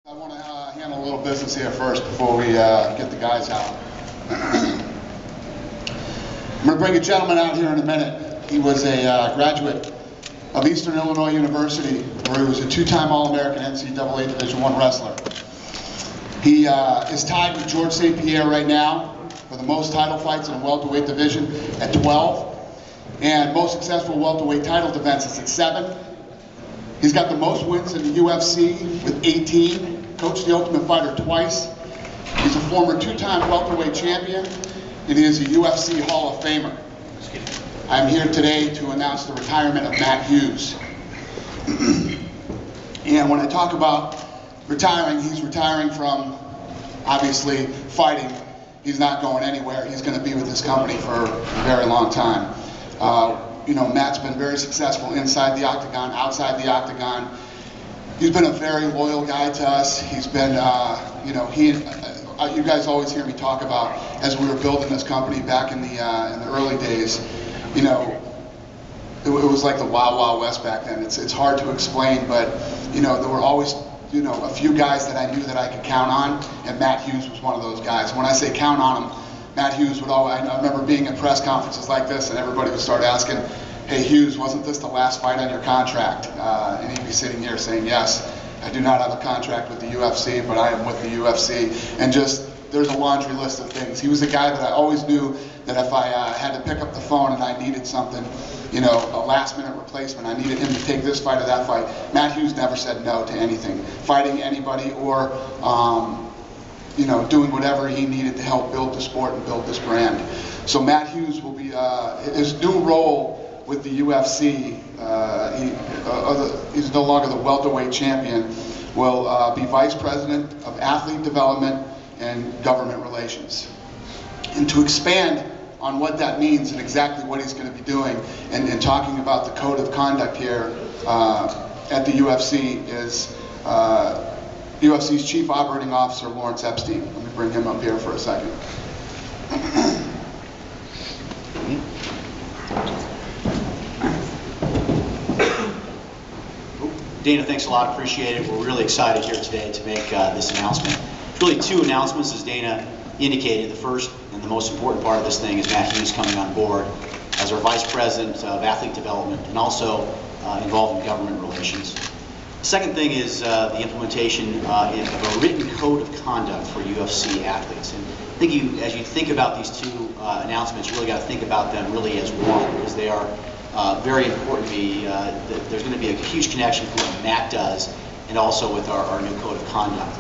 I want to handle a little business here first before we get the guys out. I'm going to bring a gentleman out here in a minute. He was a graduate of Eastern Illinois University, where he was a two-time All-American NCAA Division I wrestler. He is tied with George St. Pierre right now for the most title fights in the welterweight division at 12, and most successful welterweight title defenses at 7. He's got the most wins in the UFC with 18, coached The Ultimate Fighter twice. He's a former two-time welterweight champion, and he is a UFC Hall of Famer. I'm here today to announce the retirement of Matt Hughes. And when I talk about retiring, he's retiring from, obviously, fighting. He's not going anywhere. He's going to be with this company for a very long time. You know, Matt's been very successful inside the octagon, outside the octagon. He's been a very loyal guy to us. He's been, you know, you guys always hear me talk about, as we were building this company back in the early days, you know, it was like the Wild Wild West back then. It's hard to explain, but, you know, there were always, you know, a few guys that I knew that I could count on, and Matt Hughes was one of those guys. When I say count on him, Matt Hughes would always, I remember being at press conferences like this, and everybody would start asking, "Hey Hughes, wasn't this the last fight on your contract?" And he'd be sitting here saying, "Yes, I do not have a contract with the UFC, but I am with the UFC." And just, there's a laundry list of things. He was the guy that I always knew that if I had to pick up the phone and I needed something, you know, a last minute replacement, I needed him to take this fight or that fight, Matt Hughes never said no to anything. Fighting anybody or, you know, doing whatever he needed to help build the sport and build this brand. So Matt Hughes will be, his new role with the UFC, he's no longer the welterweight champion, will be Vice President of Athlete Development and Government Relations. And to expand on what that means and exactly what he's going to be doing, and talking about the code of conduct here at the UFC, is UFC's Chief Operating Officer, Lawrence Epstein. Let me bring him up here for a second. Dana, thanks a lot. Appreciate it. We're really excited here today to make this announcement. Really two announcements, as Dana indicated. The first and the most important part of this thing is Matt Hughes coming on board as our Vice President of Athlete Development and also involved in government relations. The second thing is the implementation of a written code of conduct for UFC athletes. And I think as you think about these two announcements, you really got to think about them really as one, because they are very important to me. There's going to be a huge connection for what Matt does and also with our new code of conduct.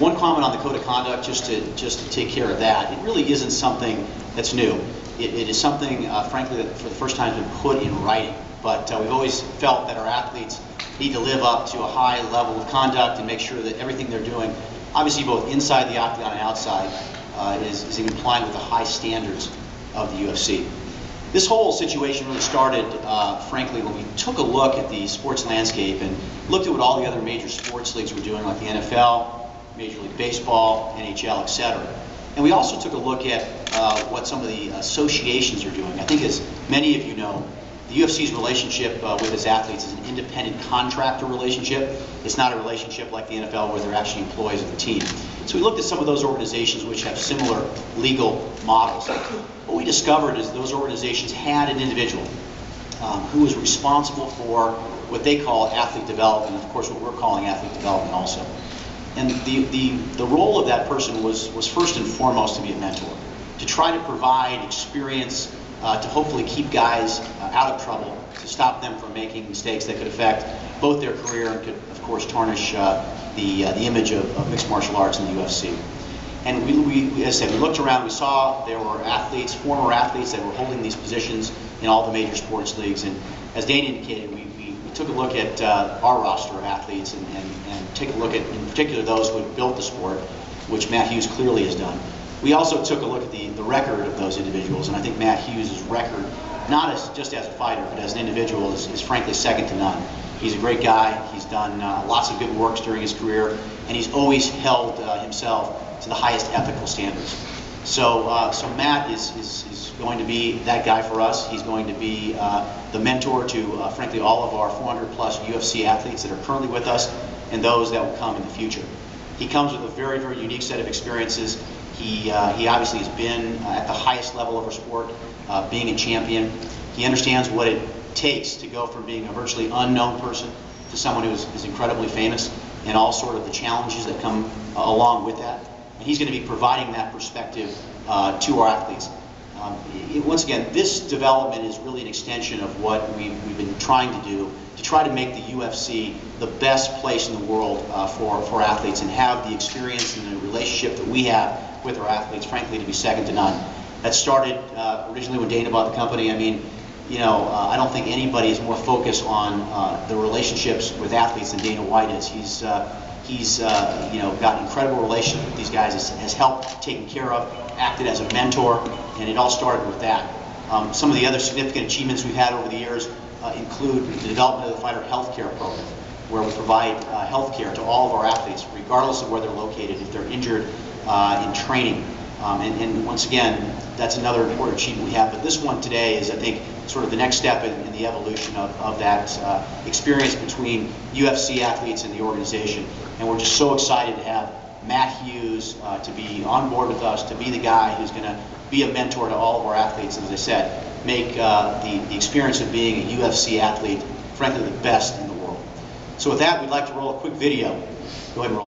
One comment on the code of conduct, just to take care of that, it really isn't something that's new. It is something, frankly, that for the first time has been put in writing. But we've always felt that our athletes need to live up to a high level of conduct and make sure that everything they're doing, obviously both inside the octagon and outside, is in compliance with the high standards of the UFC. This whole situation really started, frankly, when we took a look at the sports landscape and looked at what all the other major sports leagues were doing, like the NFL, Major League Baseball, NHL, etc. And we also took a look at what some of the associations are doing. I think, as many of you know, the UFC's relationship with its athletes is an independent contractor relationship. It's not a relationship like the NFL where they're actually employees of the team. So we looked at some of those organizations which have similar legal models. What we discovered is those organizations had an individual who was responsible for what they call athlete development, and of course what we're calling athlete development also. And the role of that person was first and foremost to be a mentor, to try to provide experience, to hopefully keep guys out of trouble, to stop them from making mistakes that could affect both their career and could, of course, tarnish the image of mixed martial arts in the UFC. And as I said, we looked around, we saw there were athletes, former athletes, that were holding these positions in all the major sports leagues. And as Dana indicated, we took a look at our roster of athletes and take a look at, in particular, those who had built the sport, which Matt Hughes clearly has done. We also took a look at the record of those individuals, and I think Matt Hughes' record, not just as a fighter, but as an individual, is frankly second to none. He's a great guy. He's done lots of good works during his career, and he's always held himself to the highest ethical standards. So Matt is going to be that guy for us. He's going to be the mentor to, frankly, all of our 400 plus UFC athletes that are currently with us, and those that will come in the future. He comes with a very, very unique set of experiences. He obviously has been at the highest level of our sport, being a champion. He understands what it takes to go from being a virtually unknown person to someone who is incredibly famous, and all sort of the challenges that come along with that. And he's going to be providing that perspective to our athletes. Once again, this development is really an extension of what we've been trying to do to try to make the UFC the best place in the world for athletes, and have the experience and the relationship that we have with our athletes, frankly, to be second to none. That started originally when Dana bought the company. I mean, I don't think anybody is more focused on the relationships with athletes than Dana White is. He's got an incredible relationship with these guys, has helped taken care of, acted as a mentor, and it all started with that. Some of the other significant achievements we've had over the years include the development of the fighter health care program, where we provide health care to all of our athletes, regardless of where they're located, if they're injured in training. And once again, that's another important achievement we have. But this one today is, I think, sort of the next step in the evolution of that experience between UFC athletes and the organization. And we're just so excited to have Matt Hughes to be on board with us, to be the guy who's going to be a mentor to all of our athletes, and as I said, make the experience of being a UFC athlete, frankly, the best in the world. So with that, we'd like to roll a quick video. Go ahead and roll.